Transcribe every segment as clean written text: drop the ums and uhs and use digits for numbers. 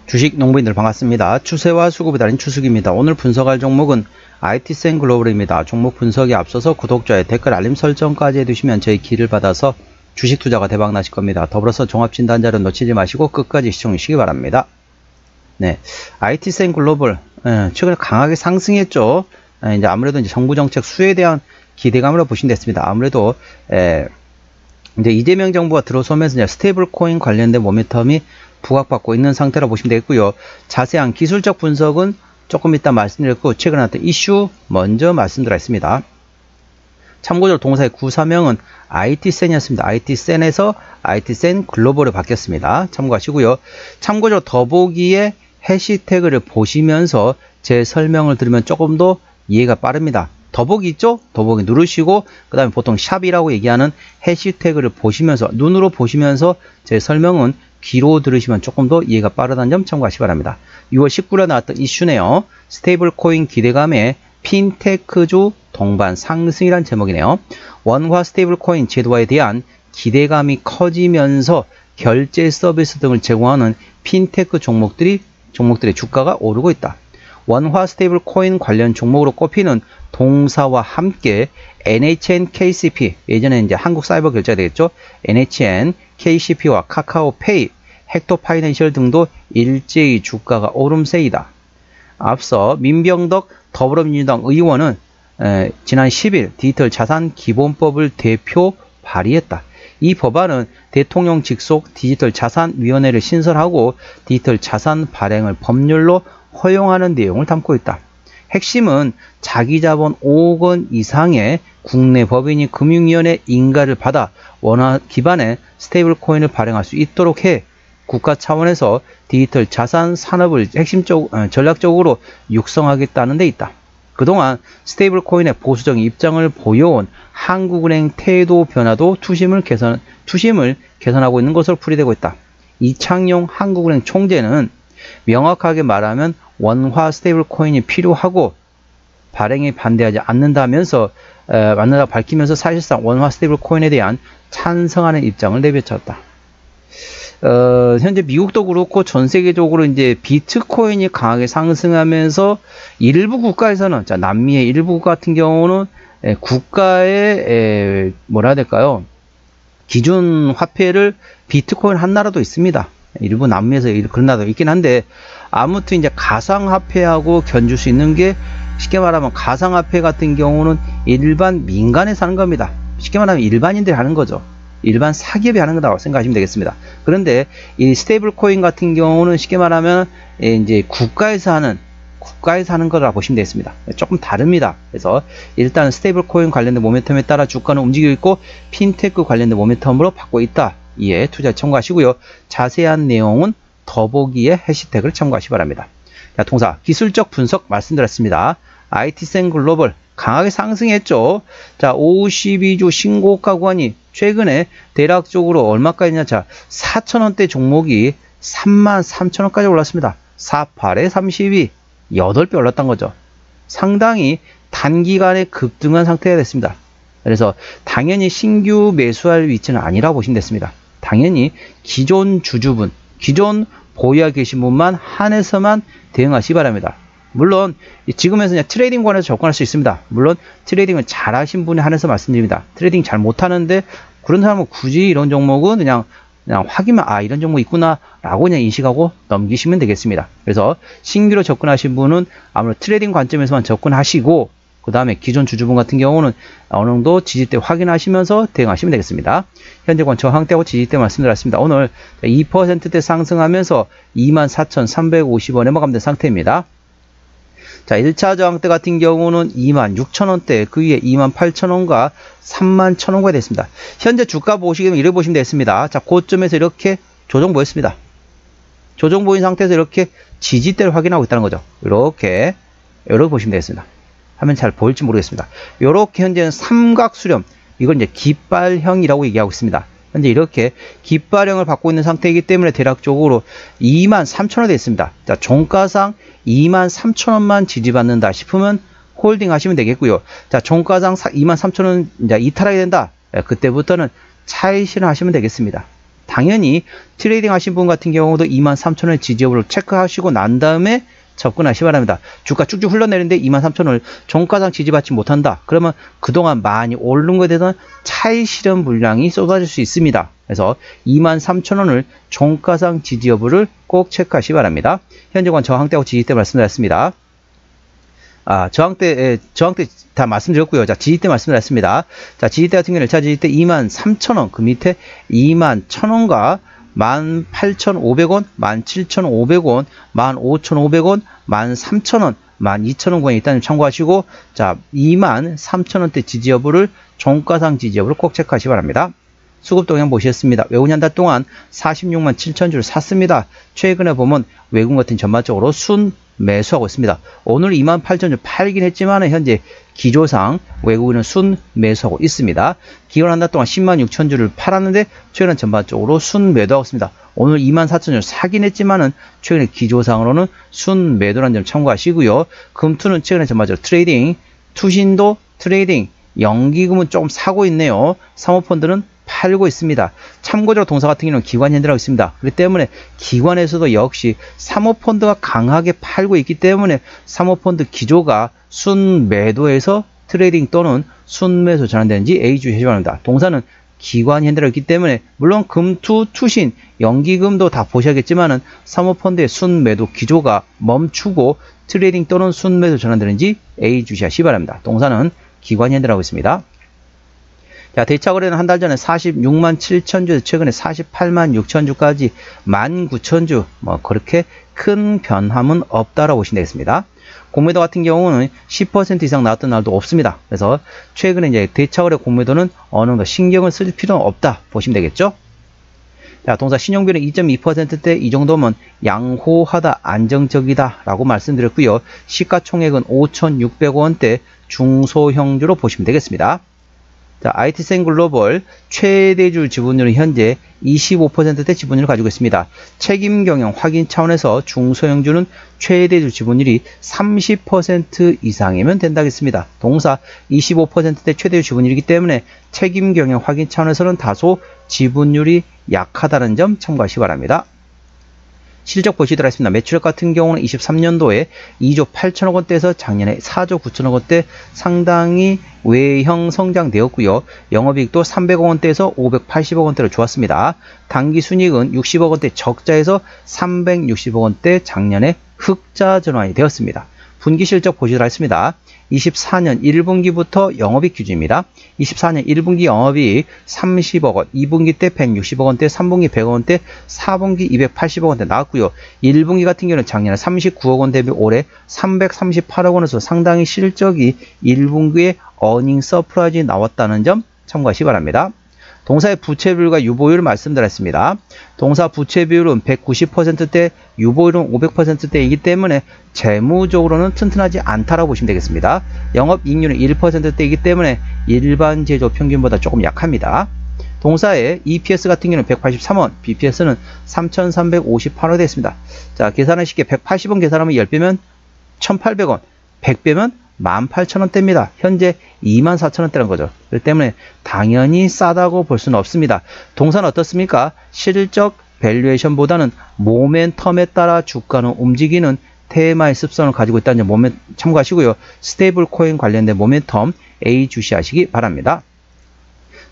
주식 농부인들 반갑습니다. 추세와 수급이 달린 추석입니다. 오늘 분석할 종목은 IT센 글로벌입니다. 종목 분석에 앞서서 구독자의 댓글 알림 설정까지 해두시면 저희 길을 받아서 주식 투자가 대박 나실 겁니다. 더불어서 종합진단자료 놓치지 마시고 끝까지 시청해 주시기 바랍니다. 네, IT센 글로벌 최근에 강하게 상승했죠. 이제 아무래도 이제 정부 정책 수혜에 대한 기대감으로 보시면 됐습니다. 아무래도 이제 이재명 정부가 들어서면서 이제 스테이블 코인 관련된 모멘텀이 부각받고 있는 상태라 보시면 되겠고요. 자세한 기술적 분석은 조금 이따 말씀드렸고, 최근에 나왔던 이슈 먼저 말씀드렸습니다. 참고적으로 동사의 구사명은 IT센이었습니다. IT센에서 IT센 글로벌로 바뀌었습니다. 참고하시고요. 참고적으로 더보기에 해시태그를 보시면서 제 설명을 들으면 조금 더 이해가 빠릅니다. 더보기 있죠? 더보기 누르시고 그 다음에 보통 샵이라고 얘기하는 해시태그를 보시면서 눈으로 보시면서 제 설명은 귀로 들으시면 조금 더 이해가 빠르다는 점 참고하시기 바랍니다. 6월 19일에 나왔던 이슈네요. 스테이블 코인 기대감에 핀테크주 동반 상승이란 제목이네요. 원화 스테이블 코인 제도화에 대한 기대감이 커지면서 결제 서비스 등을 제공하는 핀테크 종목들의 주가가 오르고 있다. 원화 스테이블 코인 관련 종목으로 꼽히는 동사와 함께 NHN, KCP, 예전에 이제 한국 사이버 결제가 되겠죠. NHN, KCP와 카카오페이, 헥토 파이낸셜 등도 일제히 주가가 오름세이다. 앞서 민병덕 더불어민주당 의원은 지난 10일 디지털 자산 기본법을 대표 발의했다. 이 법안은 대통령 직속 디지털 자산 위원회를 신설하고 디지털 자산 발행을 법률로 허용하는 내용을 담고 있다. 핵심은 자기자본 5억 원 이상의 국내 법인이 금융위원회 인가를 받아 원화 기반의 스테이블 코인을 발행할 수 있도록 해 국가 차원에서 디지털 자산 산업을 전략적으로 육성하겠다는 데 있다. 그동안 스테이블 코인의 보수적인 입장을 보여온 한국은행 태도 변화도 투심을 개선하고 있는 것으로 풀이되고 있다. 이창용 한국은행 총재는 명확하게 말하면 원화 스테이블 코인이 필요하고 발행에 반대하지 않는다고 밝히면서 사실상 원화 스테이블 코인에 대한 찬성하는 입장을 내비쳤다. 현재 미국도 그렇고 전 세계적으로 이제 비트코인이 강하게 상승하면서 일부 국가에서는, 남미의 일부 국가 같은 경우는 국가의 뭐라 해야 될까요? 기준 화폐를 비트코인 한 나라도 있습니다. 일부 남미에서 그런 나라도 있긴 한데, 아무튼 이제 가상화폐하고 견줄 수 있는 게, 쉽게 말하면 가상화폐 같은 경우는 일반 민간에 사는 겁니다. 쉽게 말하면 일반인들이 하는 거죠. 일반 사기업이 하는 거라고 생각하시면 되겠습니다. 그런데 이 스테이블 코인 같은 경우는 쉽게 말하면 이제 국가에서 하는 거라 보시면 되겠습니다. 조금 다릅니다. 그래서 일단 스테이블 코인 관련된 모멘텀에 따라 주가는 움직이고 있고 핀테크 관련된 모멘텀으로 받고 있다. 이에 투자 참고하시고요. 자세한 내용은 더보기에 해시태그를 참고하시기 바랍니다. 자, 동사 기술적 분석 말씀드렸습니다. IT센 글로벌 강하게 상승했죠. 자, 52주 신고가 구간이 최근에 대략적으로 얼마까지냐? 자, 4,000원대 종목이 33,000원까지 올랐습니다. 48에 32, 8배 올랐던 거죠. 상당히 단기간에 급등한 상태가 됐습니다. 그래서 당연히 신규 매수할 위치는 아니라고 보시면 됐습니다. 당연히 기존 주주분, 기존 보유하고 계신 분만 한해서만 대응하시기 바랍니다. 물론 지금에서 그냥 트레이딩관에서 접근할 수 있습니다. 물론 트레이딩을 잘 하신 분에 한해서 말씀드립니다. 트레이딩 잘 못하는데 그런 사람은 굳이 이런 종목은 그냥 확인만 이런 종목 있구나 라고 그냥 인식하고 넘기시면 되겠습니다. 그래서 신규로 접근하신 분은 아무래도 트레이딩 관점에서만 접근하시고 그 다음에 기존 주주분 같은 경우는 어느 정도 지지대 확인하시면서 대응하시면 되겠습니다. 현재권 저항대하고 지지대 말씀드렸습니다. 오늘 2%대 상승하면서 24,350원에 마감된 상태입니다. 자, 1차 저항대 같은 경우는 26,000원대, 그 위에 28,000원과 31,000원가 됐습니다. 현재 주가 보시면 이렇게 보시면 되겠습니다. 자, 고점에서 이렇게 조정 보였습니다. 조정 보인 상태에서 이렇게 지지대를 확인하고 있다는 거죠. 이렇게 보시면 되겠습니다. 화면 잘 보일지 모르겠습니다. 이렇게 현재는 삼각수렴, 이건 이제 깃발형이라고 얘기하고 있습니다. 현재 이렇게 깃발형을 받고 있는 상태이기 때문에 대략적으로 23,000원 되어 있습니다. 자, 종가상 23,000원만 지지받는다 싶으면 홀딩 하시면 되겠고요. 자, 종가상 23,000원 이제 이탈하게 된다. 그때부터는 차익 실현하시면 되겠습니다. 당연히 트레이딩 하신 분 같은 경우도 23,000원의 지지 여부를 체크하시고 난 다음에 접근하시기 바랍니다. 주가 쭉쭉 흘러내리는데 23,000원을 종가상 지지받지 못한다. 그러면 그동안 많이 오른 것에 대해서 차익 실현 물량이 쏟아질 수 있습니다. 그래서 23,000원을 종가상 지지 여부를 꼭 체크하시기 바랍니다. 현재권 저항대하고 지지대 말씀드렸습니다. 저항대 다 말씀드렸고요. 자, 지지대 말씀드렸습니다. 자, 지지대 같은 경우는 1차 지지대 23,000원, 그 밑에 21,000원과 18,500원, 17,500원, 15,500원, 13,000원, 12,000원권이 있다는 점 참고하시고, 자, 23,000원대 지지 여부를 종가상 지지 여부를 꼭 체크하시기 바랍니다. 수급 동향 보시겠습니다. 외국인 한 달 동안 46만 7천주를 샀습니다. 최근에 보면 외국인 같은 전반적으로 순 매수하고 있습니다. 오늘 28,000주 팔긴 했지만 현재 기조상 외국인은 순 매수하고 있습니다. 기존 한 달 동안 10만 6천주를 팔았는데 최근에 전반적으로 순 매도하고 있습니다. 오늘 24,000주 사긴 했지만은 최근에 기조상으로는 순 매도라는 점 참고하시고요. 금투는 최근에 전반적으로 트레이딩, 투신도 트레이딩, 연기금은 조금 사고 있네요. 사모펀드는 팔고 있습니다. 참고적으로 동사 같은 경우는 기관 현대라고 있습니다. 그렇기 때문에 기관에서도 역시 사모펀드가 강하게 팔고 있기 때문에 사모펀드 기조가 순매도에서 트레이딩 또는 순매수 전환되는지 A주의 해줘야 합니다. 동사는 기관 현대라고 있기 때문에 물론 금투, 투신, 연기금도 다 보셔야겠지만은 사모펀드의 순매도 기조가 멈추고 트레이딩 또는 순매수 전환되는지 A 주시하시기 바랍니다. 동사는 기관 현대라고 있습니다. 자, 대차 거래는 한 달 전에 46만 7천주에서 최근에 48만 6천주까지 19,000주, 그렇게 큰 변함은 없다라고 보시면 되겠습니다. 공매도 같은 경우는 10% 이상 나왔던 날도 없습니다. 그래서 최근에 이제 대차 거래 공매도는 어느 정도 신경을 쓸 필요는 없다 보시면 되겠죠. 자, 동사 신용비는 2.2%대 이 정도면 양호하다, 안정적이다 라고 말씀드렸고요. 시가총액은 5,600원대 중소형주로 보시면 되겠습니다. 자, IT센 글로벌 최대주 지분율은 현재 25%대 지분율을 가지고 있습니다. 책임 경영 확인 차원에서 중소형주는 최대주 지분율이 30% 이상이면 된다겠습니다. 동사 25%대 최대주 지분율이기 때문에 책임 경영 확인 차원에서는 다소 지분율이 약하다는 점 참고하시기 바랍니다. 실적 보시도록 하겠습니다. 매출액 같은 경우는 23년도에 2조 8천억 원대에서 작년에 4조 9천억 원대 상당히 외형 성장되었고요. 영업이익도 300억 원대에서 580억 원대로 좋았습니다. 당기순이익은 60억 원대 적자에서 360억 원대 작년에 흑자 전환이 되었습니다. 분기 실적 보시도록 하겠습니다. 24년 1분기부터 영업이익 기준입니다. 24년 1분기 영업이익 30억 원, 2분기 때 160억 원대, 3분기 100억 원대, 4분기 280억 원대 나왔고요. 1분기 같은 경우는 작년에 39억 원 대비 올해 338억 원에서 상당히 실적이 1분기에 어닝 서프라이즈 나왔다는 점 참고하시기 바랍니다. 동사의 부채 비율과 유보율을 말씀드렸습니다. 동사 부채 비율은 190%대, 유보율은 500%대이기 때문에 재무적으로는 튼튼하지 않다라고 보시면 되겠습니다. 영업이익률은 1%대이기 때문에 일반 제조 평균보다 조금 약합니다. 동사의 EPS 같은 경우는 183원, BPS는 3,358원 되겠습니다. 자, 계산은 쉽게 180원 계산하면 10배면 1,800원, 100배면 18,000원대입니다. 현재 24,000원대라는 거죠. 그렇기 때문에 당연히 싸다고 볼 수는 없습니다. 동사는 어떻습니까? 실적 밸류에이션보다는 모멘텀에 따라 주가는 움직이는 테마의 습성을 가지고 있다는 점 참고하시고요. 스테이블 코인 관련된 모멘텀 A 주시하시기 바랍니다.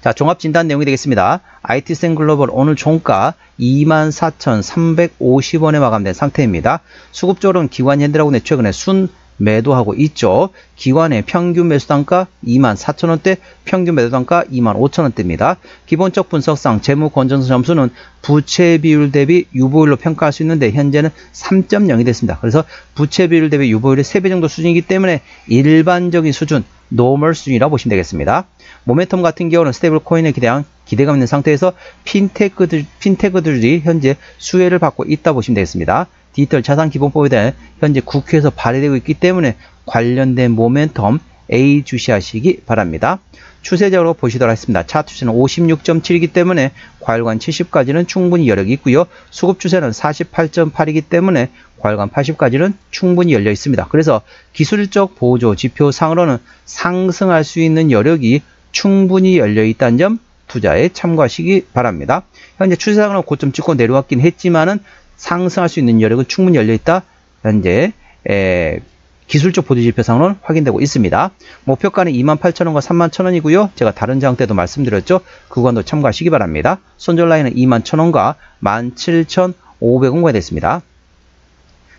자, 종합 진단 내용이 되겠습니다. IT센 글로벌 오늘 종가 24,350원에 마감된 상태입니다. 수급적으로는 기관 현대라고 최근에 순 매도하고 있죠. 기관의 평균 매수 단가 24,000원대, 평균 매도 단가 25,000원대입니다. 기본적 분석상 재무 건전성 점수는 부채 비율 대비 유보율로 평가할 수 있는데 현재는 3.0이 됐습니다. 그래서 부채 비율 대비 유보율이 3배 정도 수준이기 때문에 일반적인 수준, 노멀 수준이라고 보시면 되겠습니다. 모멘텀 같은 경우는 스테이블 코인에 기대감 있는 상태에서 핀테크들이 현재 수혜를 받고 있다 보시면 되겠습니다. 디지털 자산 기본법에 대해 현재 국회에서 발의되고 있기 때문에 관련된 모멘텀 A 주시하시기 바랍니다. 추세적으로 보시도록 하겠습니다. 차트 추세는 56.7이기 때문에 과열관 70까지는 충분히 여력이 있고요. 수급 추세는 48.8이기 때문에 과열관 80까지는 충분히 열려 있습니다. 그래서 기술적 보조 지표상으로는 상승할 수 있는 여력이 충분히 열려 있다는 점 투자에 참고하시기 바랍니다. 현재 추세상으로 고점 찍고 내려왔긴 했지만은 상승할 수 있는 여력은 충분히 열려있다. 현재 기술적 보조지표상으로는 확인되고 있습니다. 목표가는 28,000원과 31,000원이고요. 제가 다른 장 때도 말씀드렸죠. 그 구간도 참고하시기 바랍니다. 손절 라인은 21,000원과 17,500원가 됐습니다.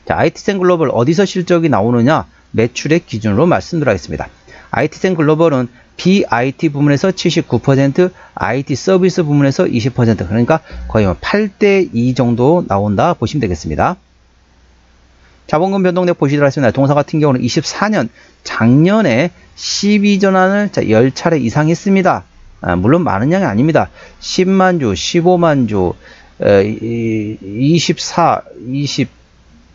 자, IT센글로벌 어디서 실적이 나오느냐? 매출액 기준으로 말씀드리겠습니다. IT센글로벌은 BIT 부문에서 79%, IT 서비스 부문에서 20%, 그러니까 거의 8대2 정도 나온다 보시면 되겠습니다. 자본금 변동력 보시도록 하겠습니다. 동사 같은 경우는 24년 작년에 12전환을 10차례 이상 했습니다. 물론 많은 양이 아닙니다. 10만 주, 15만 주, 24, 20,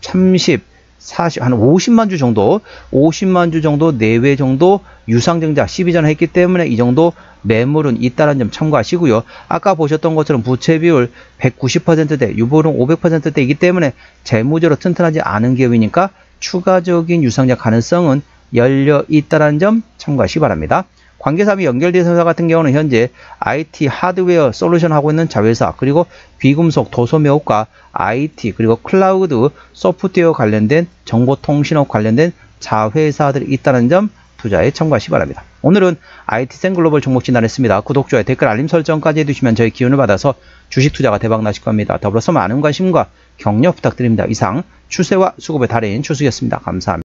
30, 40, 한 50만 주 정도, 50만 주 정도 내외 정도 유상증자 12전환 했기 때문에 이 정도 매물은 있다는 점 참고하시고요. 아까 보셨던 것처럼 부채 비율 190%대, 유보율은 500%대이기 때문에 재무적으로 튼튼하지 않은 기업이니까 추가적인 유상증자 가능성은 열려 있다는 점 참고하시기 바랍니다. 관계사업이 연결된 회사 같은 경우는 현재 IT 하드웨어 솔루션 하고 있는 자회사, 그리고 귀금속, 도소매업과 IT, 그리고 클라우드 소프트웨어 관련된 정보통신업 관련된 자회사들이 있다는 점 투자에 참고하시기 바랍니다. 오늘은 IT센글로벌 종목 진단했습니다. 구독, 좋아요, 댓글, 알림 설정까지 해두시면 저희 기운을 받아서 주식 투자가 대박 나실 겁니다. 더불어서 많은 관심과 격려 부탁드립니다. 이상 추세와 수급의 달인 추수였습니다. 감사합니다.